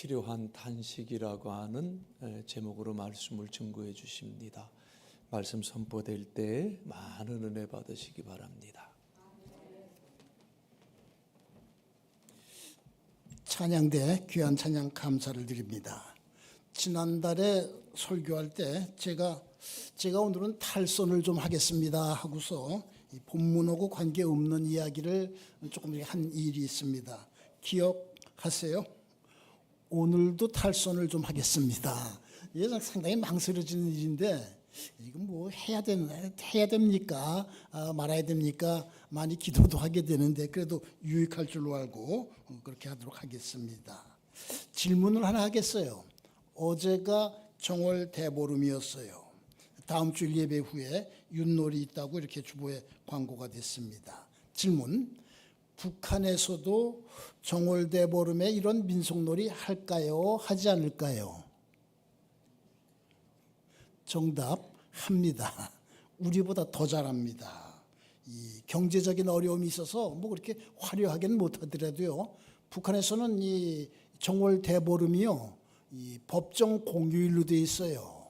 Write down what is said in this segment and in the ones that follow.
필요한 탄식이라고 하는 제목으로 말씀을 증거해 주십니다. 말씀 선포될 때 많은 은혜 받으시기 바랍니다. 찬양대 귀한 찬양 감사를 드립니다. 지난달에 설교할 때 제가 오늘은 탈선을 좀 하겠습니다 하고서 이 본문하고 관계없는 이야기를 조금 한 일이 있습니다. 기억하세요? 오늘도 탈선을 좀 하겠습니다. 이게 상당히 망설여지는 일인데 이건 뭐 해야 됩니까? 말아야 됩니까? 많이 기도도 하게 되는데 그래도 유익할 줄로 알고 그렇게 하도록 하겠습니다. 질문을 하나 하겠어요. 어제가 정월 대보름이었어요. 다음 주 예배 후에 윷놀이 있다고 이렇게 주보에 광고가 됐습니다. 질문: 북한에서도 정월 대보름에 이런 민속놀이 할까요? 하지 않을까요? 정답: 합니다. 우리보다 더 잘합니다. 이 경제적인 어려움이 있어서 뭐 그렇게 화려하게는 못하더라도요. 북한에서는 이 정월 대보름이요, 이 법정 공휴일로 돼 있어요.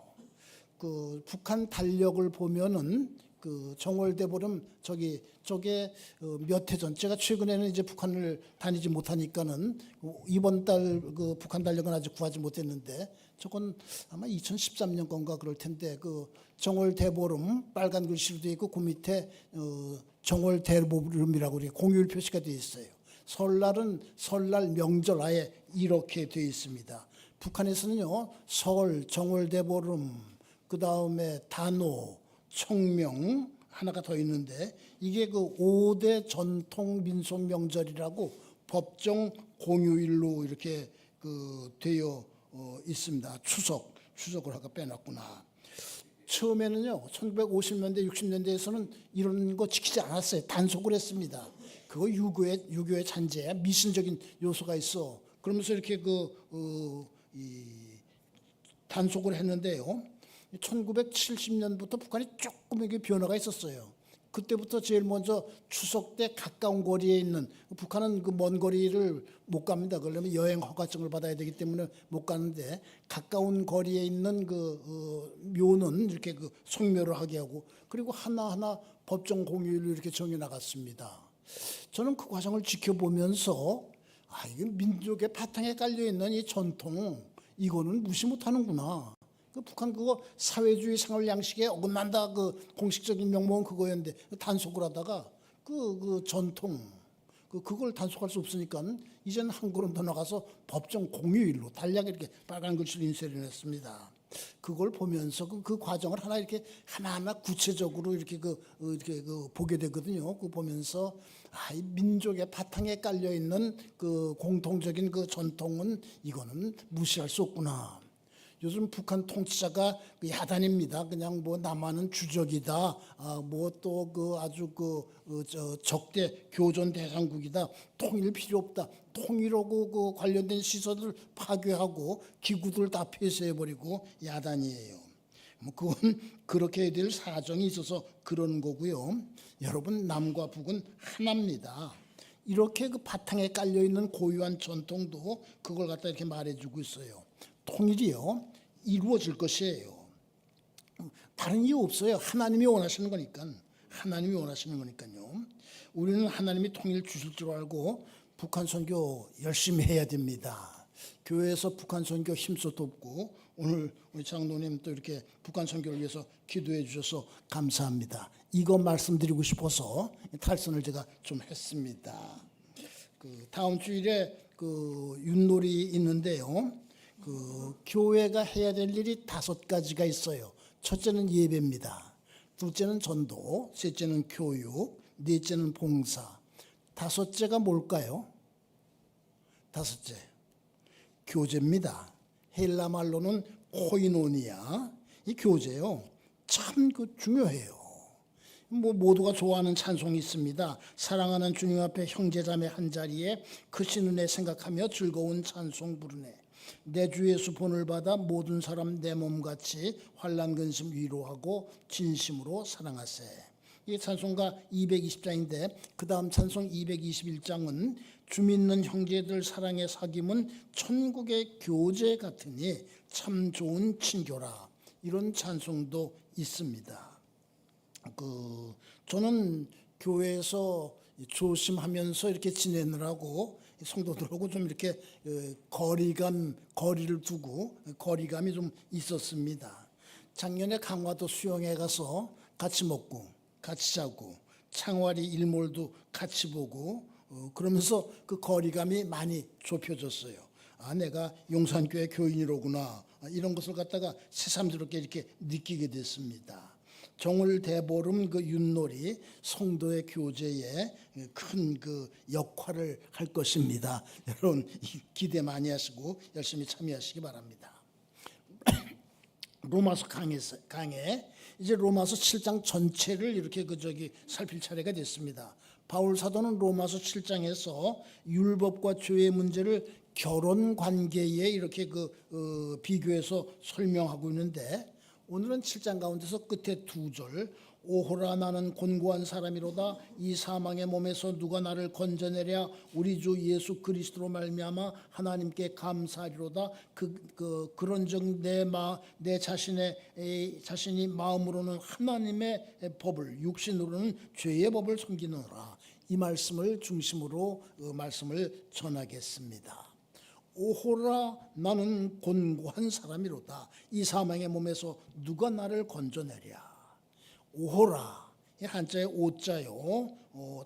그 북한 달력을 보면은 그 정월 대보름 저게 몇 해 전, 제가 최근에는 이제 북한을 다니지 못하니까는 이번 달 그 북한 달력은 아직 구하지 못했는데 저건 아마 2013년 건가 그럴 텐데 그 정월 대보름 빨간 글씨로 되어 있고 그 밑에 정월 대보름이라고 공휴일 표시가 되어 있어요. 설날은 설날 명절 아예 이렇게 되어 있습니다. 북한에서는요, 설, 정월 대보름, 그 다음에 단오, 청명 하나가 더 있는데 이게 그 5대 전통 민속 명절이라고 법정 공휴일로 이렇게 그 되어 있습니다. 추석을 아까 빼놨구나. 처음에는요, 1950년대, 60년대에서는 이런 거 지키지 않았어요. 단속을 했습니다. 그거 유교의 잔재야. 미신적인 요소가 있어. 그러면서 이렇게 단속을 했는데요. 1970년부터 북한이 조금 이게 변화가 있었어요. 그때부터 제일 먼저 추석 때 가까운 거리에 있는, 북한은 그 먼 거리를 못 갑니다. 그러려면 여행 허가증을 받아야 되기 때문에 못 가는데 가까운 거리에 있는 묘는 이렇게 성묘를 하게 하고, 그리고 하나하나 법정 공휴일로 이렇게 정해 나갔습니다. 저는 그 과정을 지켜보면서 이게 민족의 바탕에 깔려 있는 이 전통, 이거는 무시 못하는구나. 북한 그거 사회주의 생활 양식에 어긋난다. 공식적인 명목은 그거였는데 단속을 하다가 그 전통 그걸 단속할 수 없으니까 이제는 한 걸음 더 나가서 법정 공휴일로 달력에 이렇게 빨간 글씨로 인쇄를 했습니다. 그걸 보면서 그 과정을 하나하나 구체적으로 이렇게 보게 되거든요. 그 보면서 이 민족의 바탕에 깔려 있는 그 공통적인 그 전통은 이거는 무시할 수 없구나. 요즘 북한 통치자가 야단입니다. 그냥 뭐 남한은 주적이다. 뭐 또 아주 적대 교전 대상국이다. 통일 필요 없다. 통일하고 관련된 시설을 파괴하고 기구들 다 폐쇄해버리고 야단이에요. 뭐 그건 그렇게 해야 될 사정이 있어서 그런 거고요. 여러분, 남과 북은 하나입니다. 이렇게 그 바탕에 깔려 있는 고유한 전통도 그걸 갖다 이렇게 말해주고 있어요. 통일이요, 이루어질 것이에요. 다른 이유 없어요. 하나님이 원하시는 거니까요. 우리는 하나님이 통일 주실 줄 알고 북한 선교 열심히 해야 됩니다. 교회에서 북한 선교 힘써 돕고, 오늘 우리 장로님 또 이렇게 북한 선교를 위해서 기도해 주셔서 감사합니다. 이거 말씀드리고 싶어서 탈선을 제가 좀 했습니다. 다음 주일에 윷놀이 있는데요. 교회가 해야 될 일이 5가지가 있어요. 첫째는 예배입니다. 둘째는 전도, 셋째는 교육, 넷째는 봉사. 5째가 뭘까요? 5째, 교제입니다. 헬라 말로는 코이노니아, 이 교제요. 참 중요해요. 뭐 모두가 좋아하는 찬송이 있습니다. 사랑하는 주님 앞에 형제자매 한 자리에 크신 은혜 생각하며 즐거운 찬송 부르네. 내 주 예수 본을 받아 모든 사람 내 몸같이 환난 근심 위로하고 진심으로 사랑하세. 이 찬송가 220장인데 그 다음 찬송 221장은 주 믿는 형제들 사랑의 사귐은 천국의 교제 같으니 참 좋은 친교라. 이런 찬송도 있습니다. 저는 교회에서 조심하면서 이렇게 지내느라고 성도들하고 좀 이렇게 거리를 두고 거리감이 좀 있었습니다. 작년에 강화도 수영회 가서 같이 먹고 같이 자고 창화리 일몰도 같이 보고 그러면서 그 거리감이 많이 좁혀졌어요. 아, 내가 용산교회 교인이로구나. 이런 것을 갖다가 새삼스럽게 이렇게 느끼게 됐습니다. 정월 대보름 그 윷놀이 성도의 교제에 큰 그 역할을 할 것입니다. 여러분 기대 많이 하시고 열심히 참여하시기 바랍니다. 로마서 강해 이제 로마서 7장 전체를 이렇게 살필 차례가 됐습니다. 바울 사도는 로마서 7장에서 율법과 죄의 문제를 결혼 관계에 이렇게 비교해서 설명하고 있는데 오늘은 7장 가운데서 끝에 2절 오호라 나는 곤고한 사람이로다 이 사망의 몸에서 누가 나를 건져내랴 우리 주 예수 그리스도로 말미암아 하나님께 감사하리로다 그런즉 내 자신이 마음으로는 하나님의 법을 육신으로는 죄의 법을 섬기노라. 이 말씀을 중심으로 말씀을 전하겠습니다. 오호라 나는 곤고한 사람이로다 이 사망의 몸에서 누가 나를 건져내랴. 오호라 한자에 오자요.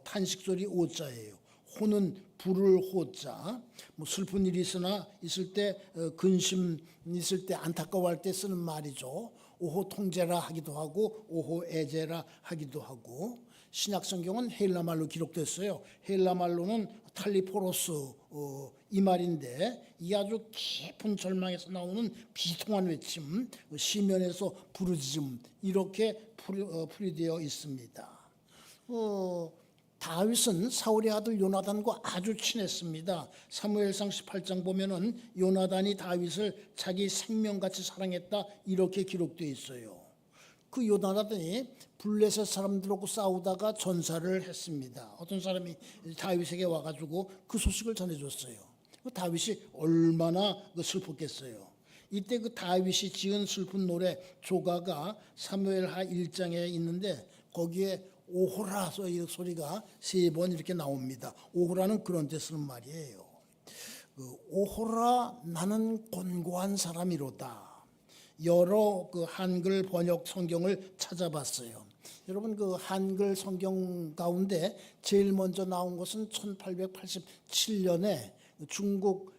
탄식소리 오자예요. 호는 부를 호자. 뭐 슬픈 일이 있을 때 근심 있을 때 안타까워할 때 쓰는 말이죠. 오호 통제라 하기도 하고 오호 애제라 하기도 하고 신약 성경은 헬라 말로 기록됐어요. 헬라 말로는 탈리포로스 이 말인데 이 아주 깊은 절망에서 나오는 비통한 외침, 시면에서 부르짖음 이렇게 풀이되어 있습니다. 다윗은 사울의 아들 요나단과 아주 친했습니다. 사무엘상 18장 보면은 요나단이 다윗을 자기 생명같이 사랑했다 이렇게 기록되어 있어요. 그 요나단이 블레셋 사람들하고 싸우다가 전사를 했습니다. 어떤 사람이 다윗에게 와가지고 그 소식을 전해줬어요. 다윗이 얼마나 슬펐겠어요. 이때 그 다윗이 지은 슬픈 노래 조가가 사무엘하 1장에 있는데 거기에 오호라 소리가 3번 이렇게 나옵니다. 오호라는 그런 데 쓰는 말이에요. 오호라 나는 곤고한 사람이로다. 여러 한글 번역 성경을 찾아봤어요. 여러분 한글 성경 가운데 제일 먼저 나온 것은 1887년에 중국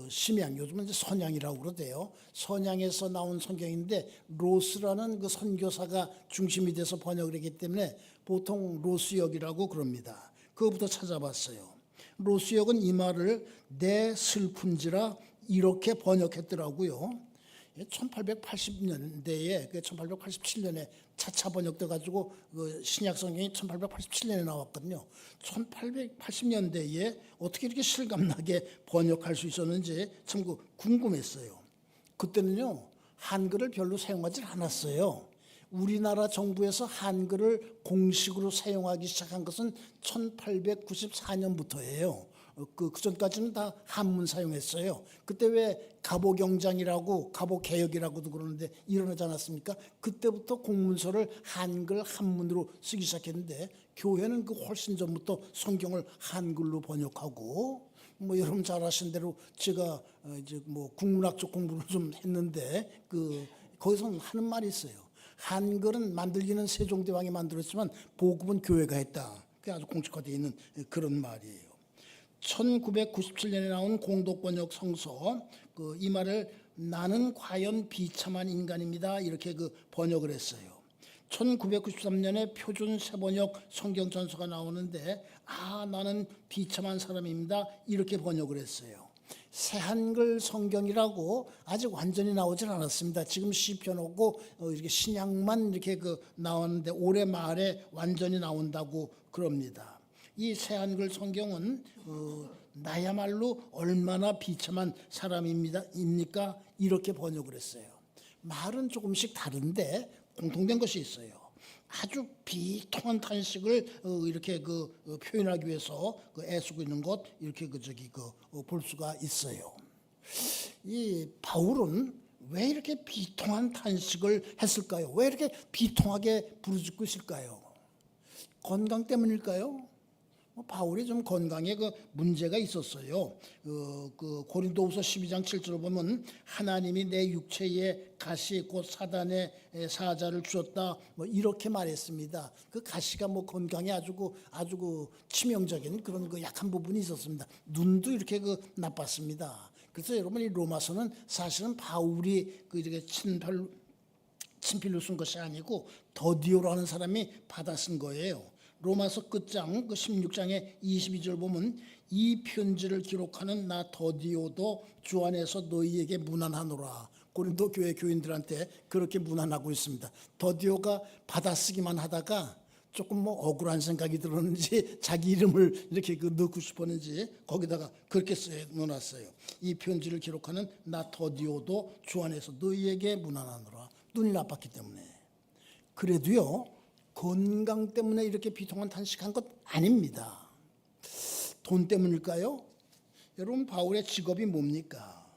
심양, 요즘은 이제 선양이라고 그러대요. 선양에서 나온 성경인데 로스라는 선교사가 중심이 돼서 번역을 했기 때문에 보통 로스역이라고 그럽니다. 그거부터 찾아봤어요. 로스역은 이 말을 내 슬픈지라 이렇게 번역했더라고요. 1880년대에 1887년에 차차 번역돼 가지고 신약 성경이 1887년에 나왔거든요. 1880년대에 어떻게 이렇게 실감나게 번역할 수 있었는지 참 궁금했어요. 그때는요 한글을 별로 사용하지 않았어요. 우리나라 정부에서 한글을 공식으로 사용하기 시작한 것은 1894년부터예요. 그 전까지는 다 한문 사용했어요. 그때 왜 갑오경장이라고 갑오개혁이라고도 그러는데 일어나지 않았습니까? 그때부터 공문서를 한글 한문으로 쓰기 시작했는데 교회는 훨씬 전부터 성경을 한글로 번역하고 여러분 잘 아시는 대로 제가 이제 국문학 쪽 공부를 좀 했는데 거기서 하는 말이 있어요. 한글은 만들기는 세종대왕이 만들었지만 복음은 교회가 했다. 그게 아주 공식화되어 있는 그런 말이에요. 1997년에 나온 공독번역 성서 이 말을 나는 과연 비참한 인간입니다 이렇게 번역을 했어요. 1993년에 표준 새번역 성경 전서가 나오는데 나는 비참한 사람입니다 이렇게 번역을 했어요. 새한글 성경이라고 아직 완전히 나오질 않았습니다. 지금 시편하고 이렇게 신약만 이렇게 나왔는데 올해 말에 완전히 나온다고 그럽니다. 이 새한글 성경은 나야말로 얼마나 비참한 사람입니까? 이렇게 번역을 했어요. 말은 조금씩 다른데 공통된 것이 있어요. 아주 비통한 탄식을 이렇게 표현하기 위해서 애쓰고 있는 것 이렇게 볼 수가 있어요. 이 바울은 왜 이렇게 비통한 탄식을 했을까요? 왜 이렇게 비통하게 부르짖고 있을까요? 건강 때문일까요? 바울이 좀 건강에 문제가 있었어요. 고린도후서 12장 7절을 보면 하나님이 내 육체에 가시 곧 사단의 사자를 주었다 이렇게 말했습니다. 그 가시가 건강에 아주 치명적인 그런 약한 부분이 있었습니다. 눈도 이렇게 나빴습니다. 그래서 여러분 이 로마서는 사실은 바울이 이렇게 친필로 쓴 것이 아니고 더디오라는 사람이 받아 쓴 거예요. 로마서 끝장 16장의 22절 보면 이 편지를 기록하는 나 더디오도 주 안에서 너희에게 문안하노라. 고린도 교회 교인들한테 그렇게 문안하고 있습니다. 더디오가 받아쓰기만 하다가 조금 억울한 생각이 들었는지 자기 이름을 이렇게 넣고 싶었는지 거기다가 그렇게 써놓았어요. 이 편지를 기록하는 나 더디오도 주 안에서 너희에게 문안하노라. 눈이 나빴기 때문에. 그래도요. 건강 때문에 이렇게 비통한 탄식한 것 아닙니다. 돈 때문일까요? 여러분 바울의 직업이 뭡니까?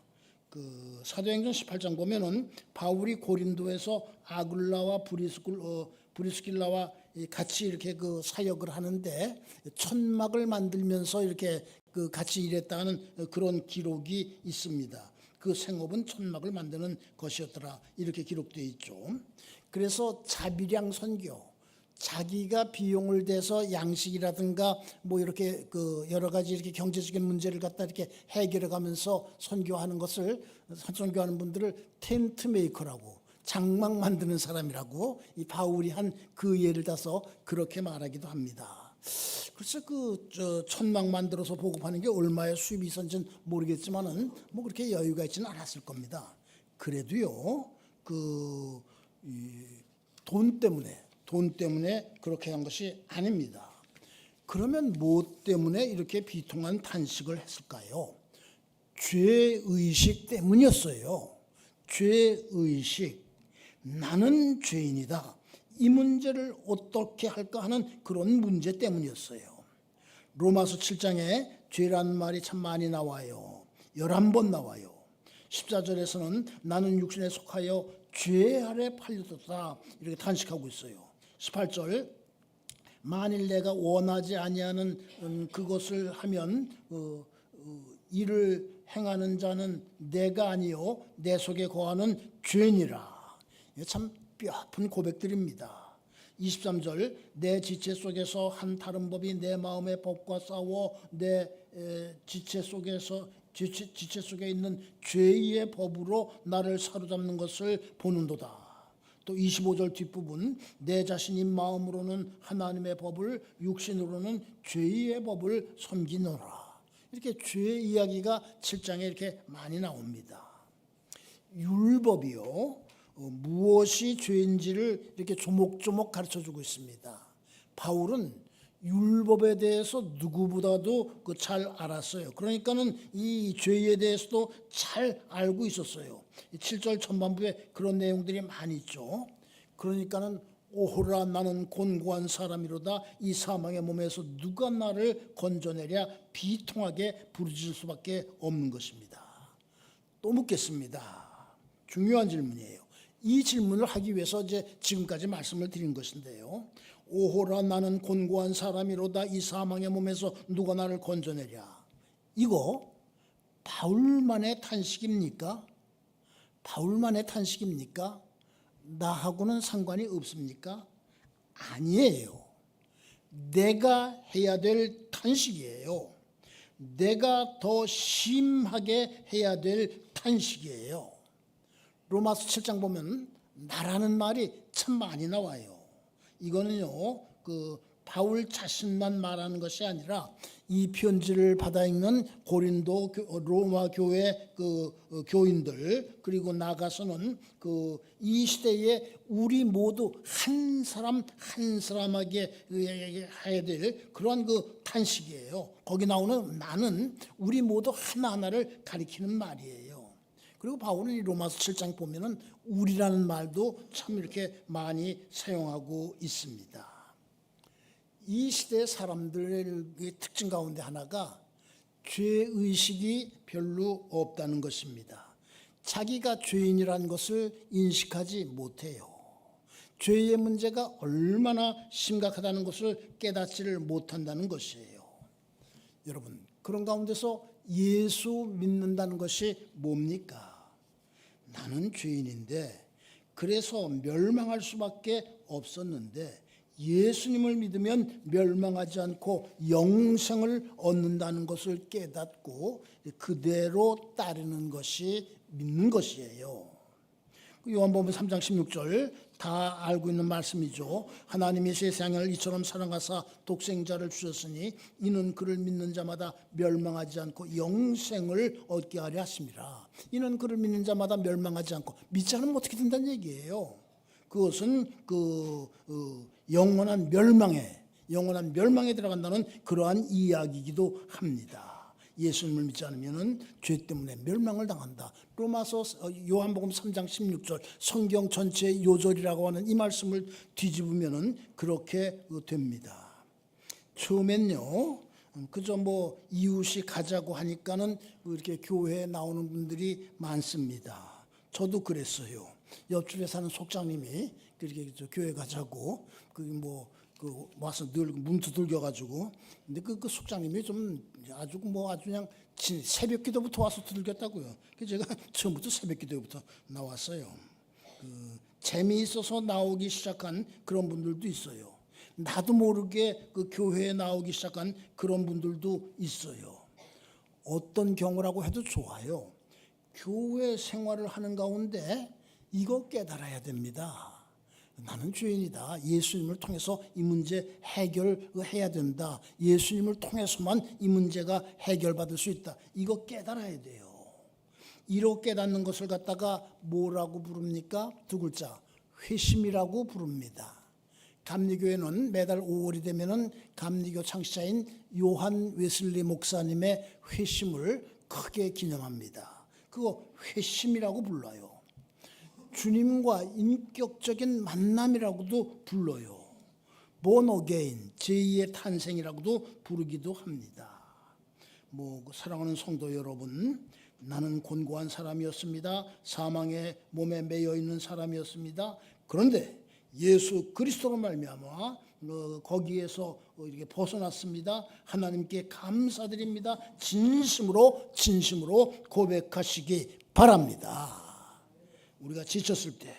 사도행전 18장 보면은 바울이 고린도에서 아굴라와 브리스길라와 같이 이렇게 사역을 하는데 천막을 만들면서 이렇게 같이 일했다는 그런 기록이 있습니다. 그 생업은 천막을 만드는 것이었더라 이렇게 기록되어 있죠. 그래서 자비량 선교 자기가 비용을 대서 양식이라든가 이렇게 여러 가지 이렇게 경제적인 문제를 갖다 이렇게 해결해 가면서 선교하는 분들을 텐트 메이커라고 장막 만드는 사람이라고 이 바울이 한 그 예를 들어서 그렇게 말하기도 합니다. 그래서 천막 만들어서 보급하는 게 얼마의 수입이 있었는지는 모르겠지만은 그렇게 여유가 있지는 않았을 겁니다. 그래도요 돈 때문에 그렇게 한 것이 아닙니다. 그러면 뭐 때문에 이렇게 비통한 탄식을 했을까요? 죄의식 때문이었어요. 죄의식. 나는 죄인이다. 이 문제를 어떻게 할까 하는 그런 문제 때문이었어요. 로마서 7장에 죄라는 말이 참 많이 나와요. 11번 나와요. 14절에서는 나는 육신에 속하여 죄 아래 팔렸다 이렇게 탄식하고 있어요. 18절 만일 내가 원하지 아니하는 그것을 하면 이를 행하는 자는 내가 아니요 내 속에 거하는 죄니라. 이게 참 뼈아픈 고백들입니다. 23절 내 지체 속에서 한 다른 법이 내 마음의 법과 싸워 내 지체 속에 있는 죄의 법으로 나를 사로잡는 것을 보는도다. 또 25절 뒷부분 내 자신이 마음으로는 하나님의 법을 육신으로는 죄의 법을 섬기노라. 이렇게 죄 이야기가 7장에 이렇게 많이 나옵니다. 율법이요 무엇이 죄인지를 이렇게 조목조목 가르쳐주고 있습니다. 바울은 율법에 대해서 누구보다도 잘 알았어요. 그러니까는 이 죄에 대해서도 잘 알고 있었어요. 7절 전반부에 그런 내용들이 많이 있죠. 그러니까는 오호라 나는 곤고한 사람이로다 이 사망의 몸에서 누가 나를 건져내랴 비통하게 부르짖을 수밖에 없는 것입니다. 또 묻겠습니다. 중요한 질문이에요. 이 질문을 하기 위해서 이제 지금까지 말씀을 드린 것인데요. 오호라 나는 곤고한 사람이로다 이 사망의 몸에서 누가 나를 건져내랴. 이거 바울만의 탄식입니까? 바울만의 탄식입니까? 나하고는 상관이 없습니까? 아니에요. 내가 해야 될 탄식이에요. 내가 더 심하게 해야 될 탄식이에요. 로마서 7장 보면 나라는 말이 참 많이 나와요. 이거는요, 바울 자신만 말하는 것이 아니라 이 편지를 받아 읽는 고린도 로마 교회 교인들 그리고 나가서는 이 시대에 우리 모두 한 사람 한 사람에게 해야 될 그런 탄식이에요. 거기 나오는 나는 우리 모두 하나하나를 가리키는 말이에요. 그리고 바울은 이 로마서 7장 보면은 우리라는 말도 참 이렇게 많이 사용하고 있습니다. 이 시대 사람들의 특징 가운데 하나가 죄의식이 별로 없다는 것입니다. 자기가 죄인이라는 것을 인식하지 못해요. 죄의 문제가 얼마나 심각하다는 것을 깨닫지를 못한다는 것이에요. 여러분, 그런 가운데서 예수 믿는다는 것이 뭡니까? 나는 죄인인데 그래서 멸망할 수밖에 없었는데 예수님을 믿으면 멸망하지 않고 영생을 얻는다는 것을 깨닫고 그대로 따르는 것이 믿는 것이에요. 요한복음 3장 16절 다 알고 있는 말씀이죠. 하나님이 세상을 이처럼 사랑하사 독생자를 주셨으니 이는 그를 믿는 자마다 멸망하지 않고 영생을 얻게 하려 하심이라. 이는 그를 믿는 자마다 멸망하지 않고 믿지 않으면 어떻게 된다는 얘기예요. 그것은 영원한 멸망에 들어간다는 그러한 이야기이기도 합니다. 예수님을 믿지 않으면 죄 때문에 멸망을 당한다. 로마서 요한복음 3장 16절 성경 전체의 요절이라고 하는 이 말씀을 뒤집으면 그렇게 됩니다. 처음엔요 그저 뭐 이웃이 가자고 하니까는 이렇게 교회에 나오는 분들이 많습니다. 저도 그랬어요. 옆집에 사는 속장님이 그렇게 교회 가자고 와서 늘 문 두들겨가지고 근데 그 속장님이 좀 아주 그냥 새벽 기도부터 와서 두들겼다고요. 그래서 제가 처음부터 새벽 기도부터 나왔어요. 재미있어서 나오기 시작한 그런 분들도 있어요. 나도 모르게 그 교회에 나오기 시작한 그런 분들도 있어요. 어떤 경우라고 해도 좋아요. 교회 생활을 하는 가운데 이거 깨달아야 됩니다. 나는 죄인이다. 예수님을 통해서 이 문제 해결해야 된다. 예수님을 통해서만 이 문제가 해결받을 수 있다. 이거 깨달아야 돼요. 이렇게 깨닫는 것을 갖다가 뭐라고 부릅니까? 두 글자. 회심이라고 부릅니다. 감리교회는 매달 5월이 되면은 감리교 창시자인 요한 웨슬리 목사님의 회심을 크게 기념합니다. 그거 회심이라고 불러요. 주님과 인격적인 만남이라고도 불러요. born again, 제2의 탄생이라고도 부르기도 합니다. 사랑하는 성도 여러분, 나는 곤고한 사람이었습니다. 사망의 몸에 매여 있는 사람이었습니다. 그런데 예수 그리스도로 말미암아 거기에서 이렇게 벗어났습니다. 하나님께 감사드립니다. 진심으로 고백하시기 바랍니다. 우리가 지쳤을 때,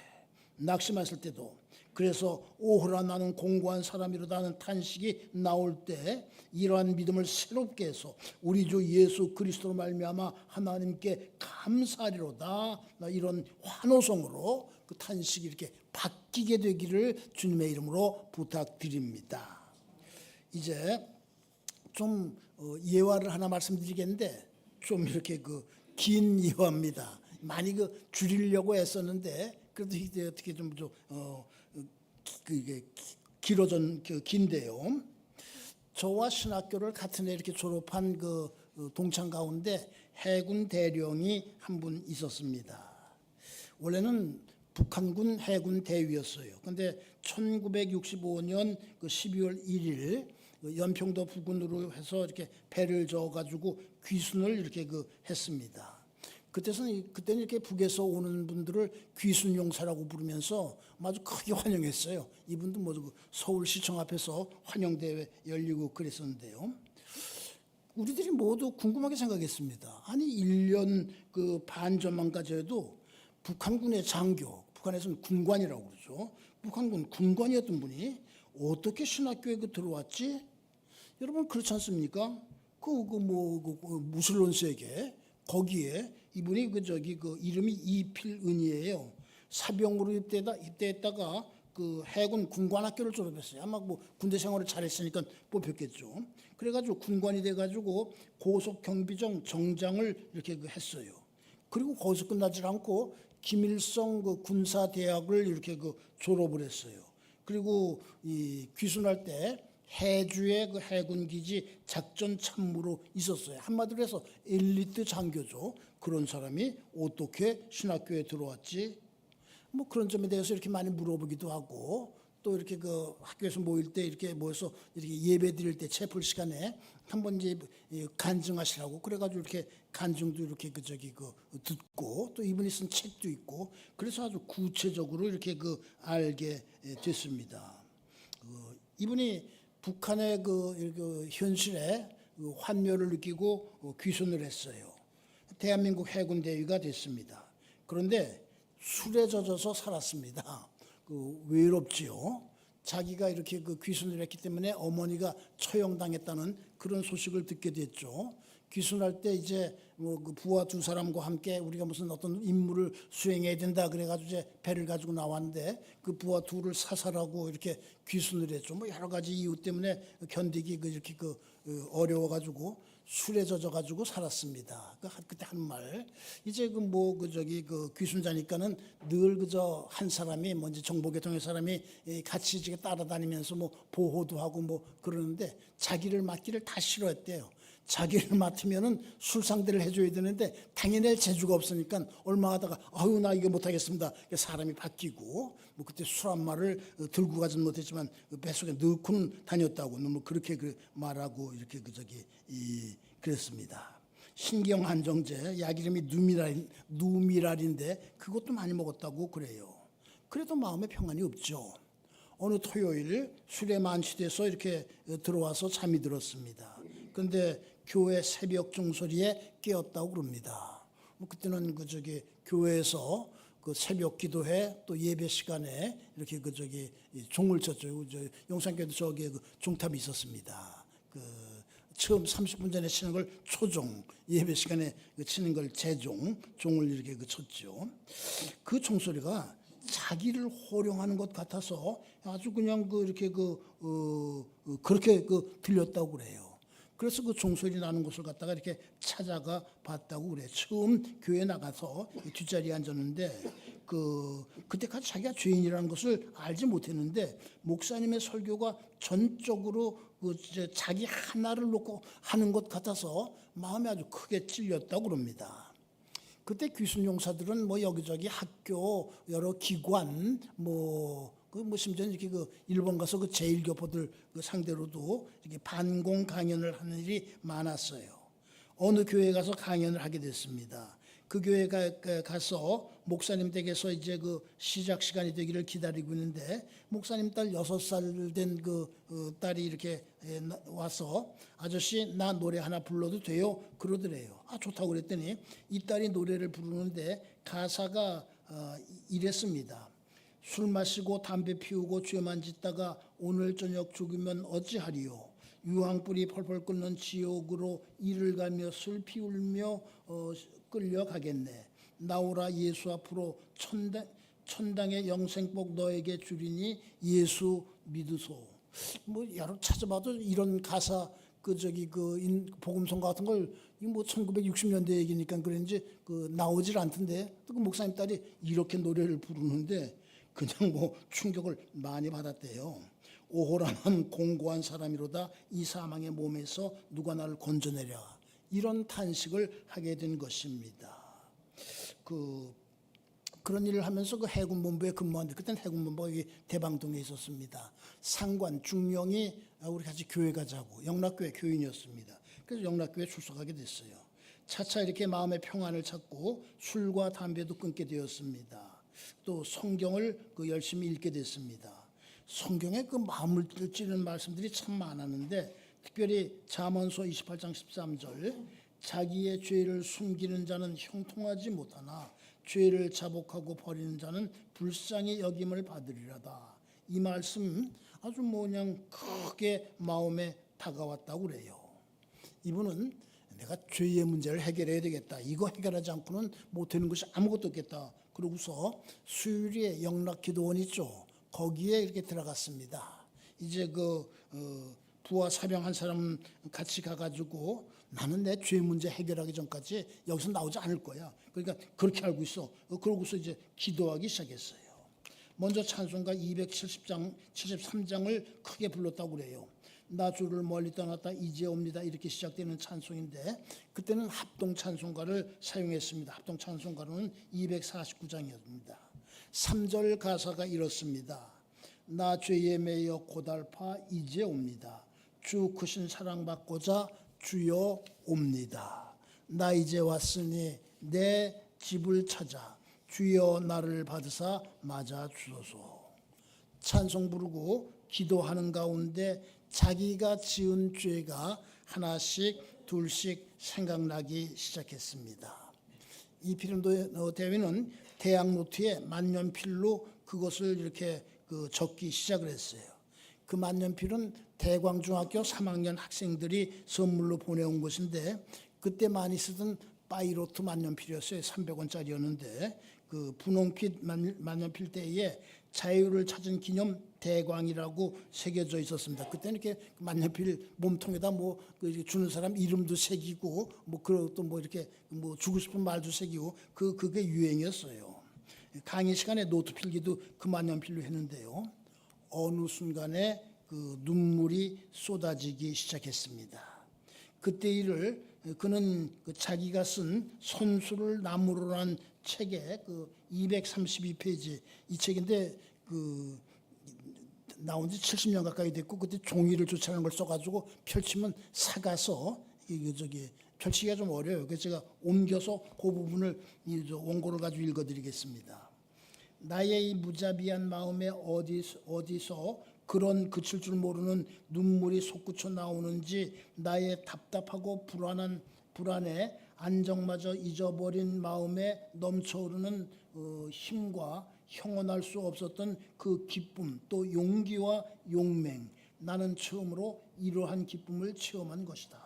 낙심했을 때도 그래서 오호라 나는 공고한 사람이로다 하는 탄식이 나올 때 이러한 믿음을 새롭게 해서 우리 주 예수 그리스도로 말미암아 하나님께 감사하리로다 이런 환호성으로 그 탄식이 이렇게 바뀌게 되기를 주님의 이름으로 부탁드립니다. 이제 좀 예화를 하나 말씀드리겠는데 좀 이렇게 긴 예화입니다. 많이 줄이려고 애썼는데 그래도 이제 어떻게 좀 긴데요. 저와 신학교를 같은 해 이렇게 졸업한 동창 가운데 해군 대령이 한 분 있었습니다. 원래는 북한군 해군 대위였어요. 그런데 1965년 12월 1일 연평도 부근으로 해서 이렇게 배를 저어가지고 귀순을 이렇게 했습니다. 그때는 이렇게 북에서 오는 분들을 귀순용사라고 부르면서 아주 크게 환영했어요. 이분도 서울시청 앞에서 환영대회 열리고 그랬었는데요. 우리들이 모두 궁금하게 생각했습니다. 아니 1년 반 전만까지 해도 북한군의 장교, 북한에서는 군관이라고 그러죠. 북한군 군관이었던 분이 어떻게 신학교에 들어왔지? 여러분 그렇지 않습니까? 무슬론 세계 거기에 이분이 이름이 이필은이에요. 사병으로 입대했다가 해군 군관학교를 졸업했어요. 아마 군대 생활을 잘했으니까 뽑혔겠죠. 그래가지고 군관이 돼가지고 고속경비정 정장을 이렇게 했어요. 그리고 거기서 끝나지 않고 김일성 군사대학을 이렇게 졸업을 했어요. 그리고 이 귀순할 때 해주의 그 해군 기지 작전 참모로 있었어요. 한마디로 해서 엘리트 장교죠. 그런 사람이 어떻게 신학교에 들어왔지? 뭐 그런 점에 대해서 이렇게 많이 물어보기도 하고, 또 이렇게 그 학교에서 모일 때 이렇게 모여서 이렇게 예배 드릴 때 채플 시간에 한번 이제 간증하시라고 그래가지고 이렇게 간증도 이렇게 듣고, 또 이분이 쓴 책도 있고, 그래서 아주 구체적으로 이렇게 알게 됐습니다. 이분이 북한의 그 현실에 환멸을 느끼고 귀순을 했어요. 대한민국 해군 대위가 됐습니다. 그런데 술에 젖어서 살았습니다. 외롭지요. 자기가 이렇게 귀순을 했기 때문에 어머니가 처형당했다는 그런 소식을 듣게 됐죠. 귀순할 때 이제 그 부하 두 사람과 함께 우리가 무슨 어떤 임무를 수행해야 된다 그래가지고 이제 배를 가지고 나왔는데 그 부하 둘을 사살하고 이렇게 귀순을 했죠. 뭐 여러 가지 이유 때문에 견디기 이렇게 어려워가지고 술에 젖어가지고 살았습니다. 그때 한 말, 이제 귀순자니까는 늘 그저 한 사람이 뭔지 정보계통의 사람이 같이 이제 따라다니면서 뭐 보호도 하고 뭐 그러는데 자기를 맡기를 다 싫어했대요. 자기를 맡으면은 술상대를 해줘야 되는데 당해낼 재주가 없으니까 얼마 하다가 아유 나 이거 못하겠습니다. 사람이 바뀌고 뭐 그때 술 한 마를 들고 가진 못했지만 뱃속에 넣고는 다녔다고 너무 그렇게 말하고 이렇게 그랬습니다. 신경 안정제 약 이름이 누미랄인데 그것도 많이 먹었다고 그래요. 그래도 마음에 평안이 없죠. 어느 토요일 술에 만취돼서 이렇게 들어와서 잠이 들었습니다. 그런데 교회 새벽 종소리에 깨었다고 그럽니다. 그때는 교회에서 새벽 기도회 또 예배 시간에 이렇게 종을 쳤죠. 용산교회도 저기에 종탑이 있었습니다. 처음 30분 전에 치는 걸 초종, 예배 시간에 치는 걸 재종, 종을 이렇게 쳤죠. 그 종소리가 자기를 호령하는 것 같아서 아주 그냥 그렇게 들렸다고 그래요. 그래서 종소리 나는 곳을 갖다가 이렇게 찾아가 봤다고 그래. 처음 교회 나가서 뒷자리에 앉았는데 그때까지 자기가 죄인이라는 것을 알지 못했는데 목사님의 설교가 전적으로 자기 하나를 놓고 하는 것 같아서 마음이 아주 크게 찔렸다고 그럽니다. 그때 귀순용사들은 뭐 여기저기 학교 여러 기관 심지어 이렇게 일본 가서 제1교포들 상대로도 이렇게 반공 강연을 하는 일이 많았어요. 어느 교회에 가서 강연을 하게 됐습니다. 그 교회에 가서 목사님 댁에서 이제 시작 시간이 되기를 기다리고 있는데 목사님 딸 6살 된 딸이 이렇게 와서 아저씨 나 노래 하나 불러도 돼요? 그러더래요. 아 좋다고 그랬더니 이 딸이 노래를 부르는데 가사가 이랬습니다. 술 마시고 담배 피우고 죄만 짓다가 오늘 저녁 죽으면 어찌하리요. 유황불이 펄펄 끓는 지옥으로 이를 가며 술 피울며 끌려가겠네. 나오라 예수 앞으로 천당의 영생복 너에게 주리니 예수 믿으소. 뭐 여러 찾아봐도 이런 가사 복음성가 같은 걸 1960년대 얘기니까 그런지 나오질 않던데 또 목사님 딸이 이렇게 노래를 부르는데 그냥 충격을 많이 받았대요. 오호라는 공고한 사람이로다 이 사망의 몸에서 누가 나를 건져내랴. 이런 탄식을 하게 된 것입니다. 그런 일을 하면서 해군본부에 근무하는데 그때는 해군본부가 여기 대방동에 있었습니다. 상관 중령이 우리 같이 교회 가자고 영락교회 교인이었습니다. 그래서 영락교회 출석하게 됐어요. 차차 이렇게 마음의 평안을 찾고 술과 담배도 끊게 되었습니다. 또 성경을 열심히 읽게 됐습니다. 성경에 마음을 찌르는 말씀들이 참 많았는데 특별히 잠언서 28장 13절 자기의 죄를 숨기는 자는 형통하지 못하나 죄를 자복하고 버리는 자는 불쌍히 여김을 받으리라다. 이 말씀 아주 그냥 크게 마음에 다가왔다고 그래요. 이분은 내가 죄의 문제를 해결해야 되겠다. 이거 해결하지 않고는 못하는 것이 아무것도 없겠다. 그러고서 수유리에 영락기도원 있죠. 거기에 이렇게 들어갔습니다. 이제 부하 사병 한 사람 같이 가가지고 나는 내 죄 문제 해결하기 전까지 여기서 나오지 않을 거야. 그러니까 그렇게 알고 있어. 그러고서 이제 기도하기 시작했어요. 먼저 찬송가 273장을 크게 불렀다고 그래요. 나 주를 멀리 떠났다 이제 옵니다. 이렇게 시작되는 찬송인데 그때는 합동 찬송가를 사용했습니다. 합동 찬송가로는 249장이었습니다. 3절 가사가 이렇습니다. 나 죄에 매여 고달파 이제 옵니다. 주 크신 사랑받고자 주여 옵니다. 나 이제 왔으니 내 집을 찾아 주여 나를 받으사 맞아 주소서. 찬송 부르고 기도하는 가운데 자기가 지은 죄가 하나씩 둘씩 생각나기 시작했습니다. 이 피름도 대회는 대학 노트에 만년필로 그것을 이렇게 적기 시작을 했어요. 그 만년필은 대광중학교 3학년 학생들이 선물로 보내온 것인데 그때 많이 쓰던 파이로트 만년필이었어요. 300원짜리였는데 그 분홍빛 만년필 때에 자유를 찾은 기념 대광이라고 새겨져 있었습니다. 그때는 이렇게 만년필 몸통에다 뭐 주는 사람 이름도 새기고 뭐 그것도 뭐 이렇게 뭐 주고 싶은 말도 새기고 그게 유행이었어요. 강의 시간에 노트 필기도 그 만년필로 했는데요. 어느 순간에 그 눈물이 쏟아지기 시작했습니다. 그때 일을 그는 자기가 쓴 선수를 나무로란 책에 232페이지 이 책인데 나온 지 70년 가까이 됐고 그때 종이를 조차는 걸 써가지고 펼치면 사가서 펼치기가 좀 어려워요. 그래서 제가 옮겨서 그 부분을 원고를 가지고 읽어드리겠습니다. 나의 이 무자비한 마음에 어디서 그런 그칠 줄 모르는 눈물이 솟구쳐 나오는지 나의 답답하고 불안해 안정마저 잊어버린 마음에 넘쳐오르는 힘과 형언할 수 없었던 그 기쁨 또 용기와 용맹 나는 처음으로 이러한 기쁨을 체험한 것이다.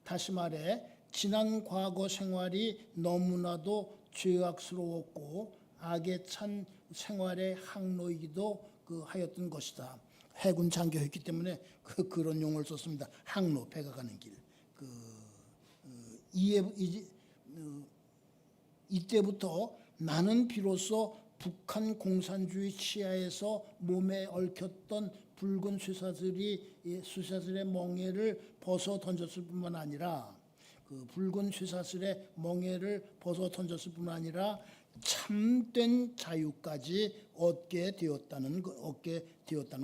다시 말해 지난 과거 생활이 너무나도 죄악스러웠고 악에 찬 생활의 항로이기도 하였던 것이다. 해군 장교였기 때문에 그런 용어를 썼습니다. 항로, 배가 가는 길. 이때부터 나는 비로소 북한 공산주의 치하에서 몸에 얽혔던 붉은 쇠사슬의 멍에를 벗어 던졌을 뿐만 아니라 붉은 쇠사슬의 멍에를 벗어 던졌을 뿐만 아니라 참된 자유까지 얻게 되었다는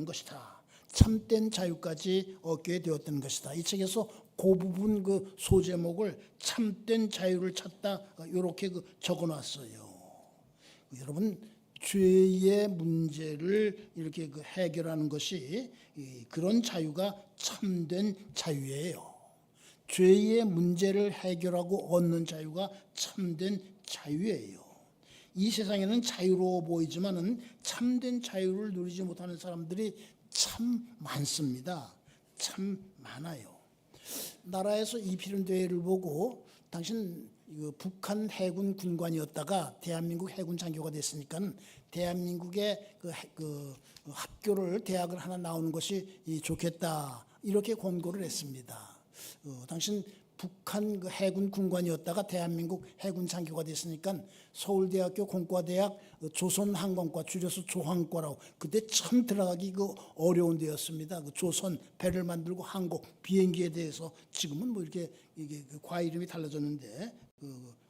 것이다. 참된 자유까지 얻게 되었다는 것이다. 이 책에서 그 부분 소제목을 참된 자유를 찾다 이렇게 적어놨어요. 여러분 죄의 문제를 이렇게 해결하는 것이 그런 자유가 참된 자유예요. 죄의 문제를 해결하고 얻는 자유가 참된 자유예요. 이 세상에는 자유로워 보이지만은 참된 자유를 누리지 못하는 사람들이 참 많습니다. 참 많아요. 나라에서 이 피름대회를 보고 당신 북한 해군 군관이었다가 대한민국 해군 장교가 됐으니까 대한민국의 학교를 대학을 하나 나오는 것이 좋겠다 이렇게 권고를 했습니다. 당신 북한 해군 군관이었다가 대한민국 해군 장교가 됐으니까 서울대학교 공과대학 조선항공과 줄여서 조항과라고 그때 참 들어가기 어려운 데였습니다. 조선 배를 만들고 항공 비행기에 대해서 지금은 뭐 이렇게 이게 과 이름이 달라졌는데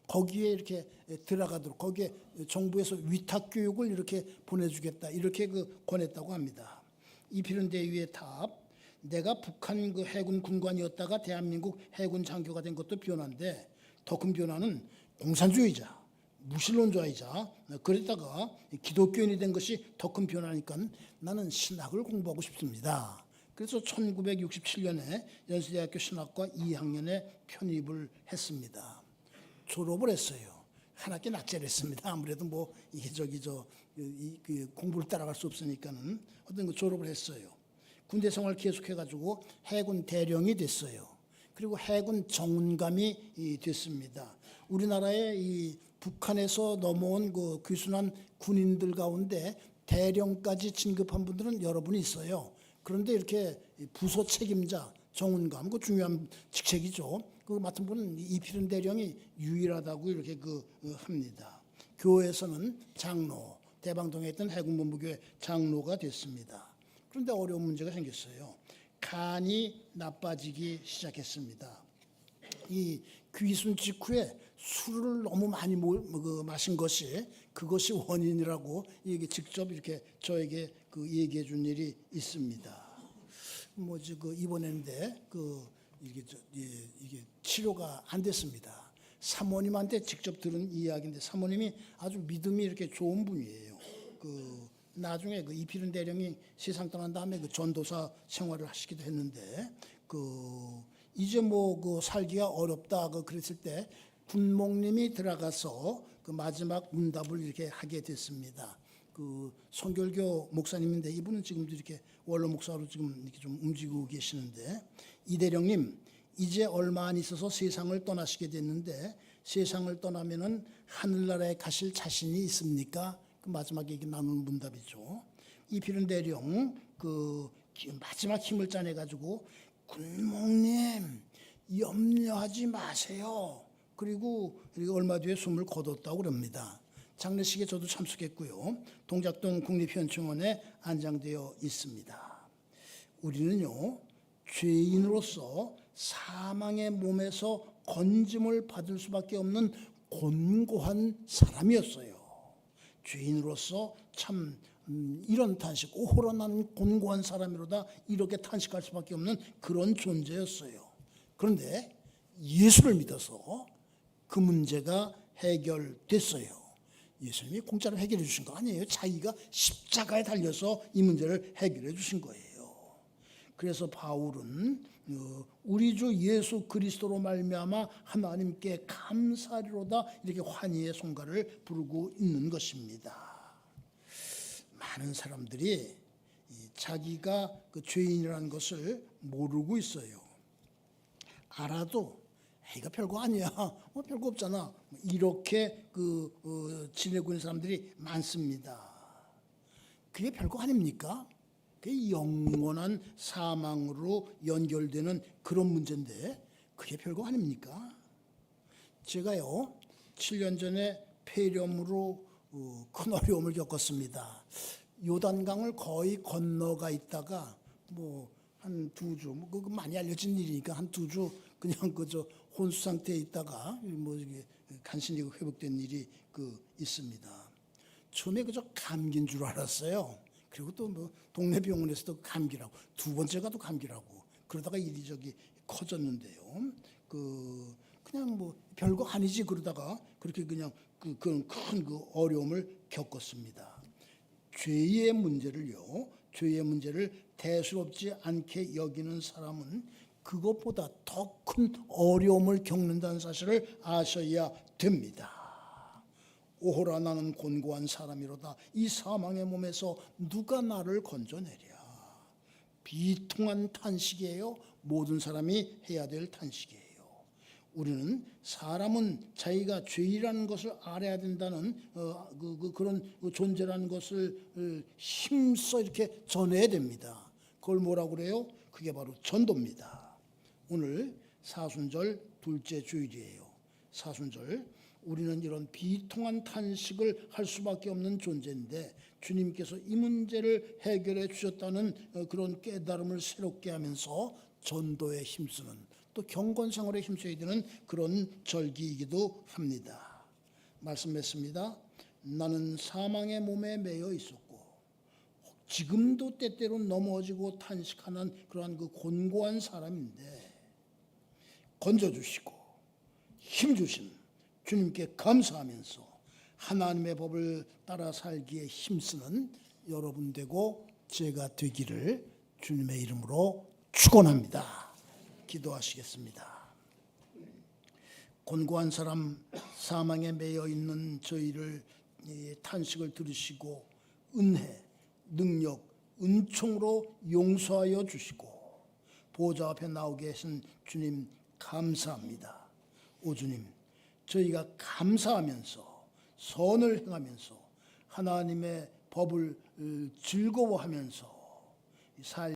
거기에 이렇게 들어가도록 거기에 정부에서 위탁 교육을 이렇게 보내주겠다 이렇게 권했다고 합니다. 이필은대위의 답. 내가 북한 해군 군관이었다가 대한민국 해군 장교가 된 것도 변화인데 더 큰 변화는 공산주의자, 무신론자이자 그랬다가 기독교인이 된 것이 더 큰 변화니까 나는 신학을 공부하고 싶습니다. 그래서 1967년에 연세대학교 신학과 2학년에 편입을 했습니다. 졸업을 했어요. 한 학기 낙제를 했습니다. 아무래도 뭐 이게 공부를 따라갈 수 없으니까는 어떤 졸업을 했어요. 군대 생활 계속해가지고 해군 대령이 됐어요. 그리고 해군 정운감이 됐습니다. 우리나라에 이 북한에서 넘어온 귀순한 군인들 가운데 대령까지 진급한 분들은 여러 분 있어요. 그런데 이렇게 부서 책임자 정운감 그 중요한 직책이죠. 맡은 분은 이필은 대령이 유일하다고 이렇게 합니다. 교회에서는 장로, 대방동에 있던 해군본부교회 장로가 됐습니다. 그런데 어려운 문제가 생겼어요. 간이 나빠지기 시작했습니다. 이 귀순 직후에 술을 너무 많이 마신 것이 그것이 원인이라고 이게 직접 이렇게 저에게 얘기해 준 일이 있습니다. 입원했는데 이게 치료가 안 됐습니다. 사모님한테 직접 들은 이야기인데 사모님이 아주 믿음이 이렇게 좋은 분이에요. 나중에 이필은 대령이 세상 떠난 다음에 전도사 생활을 하시기도 했는데 이제 살기가 어렵다 그랬을 때 군목님이 들어가서 마지막 문답을 이렇게 하게 됐습니다. 성결교 목사님인데 이분은 지금도 이렇게 원로 목사로 지금 이렇게 좀 움직이고 계시는데 이 대령님 이제 얼마 안 있어서 세상을 떠나시게 됐는데 세상을 떠나면은 하늘나라에 가실 자신이 있습니까? 마지막에 이게 나누는 문답이죠. 이필은 대령 마지막 힘을 짜내 가지고 군목님 염려하지 마세요. 그리고 얼마 뒤에 숨을 거뒀다고 그럽니다. 장례식에 저도 참석했고요. 동작동 국립현충원에 안장되어 있습니다. 우리는요 죄인으로서 사망의 몸에서 건짐을 받을 수밖에 없는 곤고한 사람이었어요. 죄인으로서 참 이런 탄식, 오호라 나는 곤고한 사람이로다 이렇게 탄식할 수밖에 없는 그런 존재였어요. 그런데 예수를 믿어서 그 문제가 해결됐어요. 예수님이 공짜로 해결해 주신 거 아니에요. 자기가 십자가에 달려서 이 문제를 해결해 주신 거예요. 그래서 바울은 우리 주 예수 그리스도로 말미암아 하나님께 감사리로다 이렇게 환희의 송가를 부르고 있는 것입니다. 많은 사람들이 자기가 죄인이라는 것을 모르고 있어요. 알아도 이거 별거 아니야. 별거 없잖아. 이렇게 지내고 있는 사람들이 많습니다. 그게 별거 아닙니까? 그게 영원한 사망으로 연결되는 그런 문제인데 그게 별거 아닙니까? 제가요 7년 전에 폐렴으로 큰 어려움을 겪었습니다. 요단강을 거의 건너가 있다가 한 2주 많이 알려진 일이니까 한 2주 그냥 혼수 상태에 있다가 간신히 회복된 일이 있습니다. 처음에 감기인 줄 알았어요. 그리고 또 동네 병원에서도 감기라고 두 번째가 또 감기라고 그러다가 일이 커졌는데요. 그냥 별거 아니지 그러다가 그렇게 그냥 그런 큰 어려움을 겪었습니다. 죄의 문제를 대수롭지 않게 여기는 사람은 그것보다 더 큰 어려움을 겪는다는 사실을 아셔야 됩니다. 오호라 나는 곤고한 사람이로다. 이 사망의 몸에서 누가 나를 건져내랴. 비통한 탄식이에요. 모든 사람이 해야 될 탄식이에요. 우리는 사람은 자기가 죄인이라는 것을 알아야 된다는 그런 존재라는 것을 힘써 이렇게 전해야 됩니다. 그걸 뭐라고 그래요? 그게 바로 전도입니다. 오늘 사순절 둘째 주일이에요. 사순절 우리는 이런 비통한 탄식을 할 수밖에 없는 존재인데 주님께서 이 문제를 해결해 주셨다는 그런 깨달음을 새롭게 하면서 전도에 힘쓰는 또 경건생활에 힘써야 되는 그런 절기이기도 합니다. 말씀했습니다. 나는 사망의 몸에 매여 있었고 지금도 때때로 넘어지고 탄식하는 그러한 곤고한 사람인데 건져주시고 힘주신 주님께 감사하면서 하나님의 법을 따라 살기에 힘쓰는 여러분 되고 제가 되기를 주님의 이름으로 축원합니다. 기도하시겠습니다. 곤고한 사람 사망에 매여 있는 저희를 탄식을 들으시고 은혜, 능력, 은총으로 용서하여 주시고 보좌 앞에 나오게 하신 주님 감사합니다. 오 주님, 저희가 감사하면서 선을 행하면서 하나님의 법을 즐거워하면서 살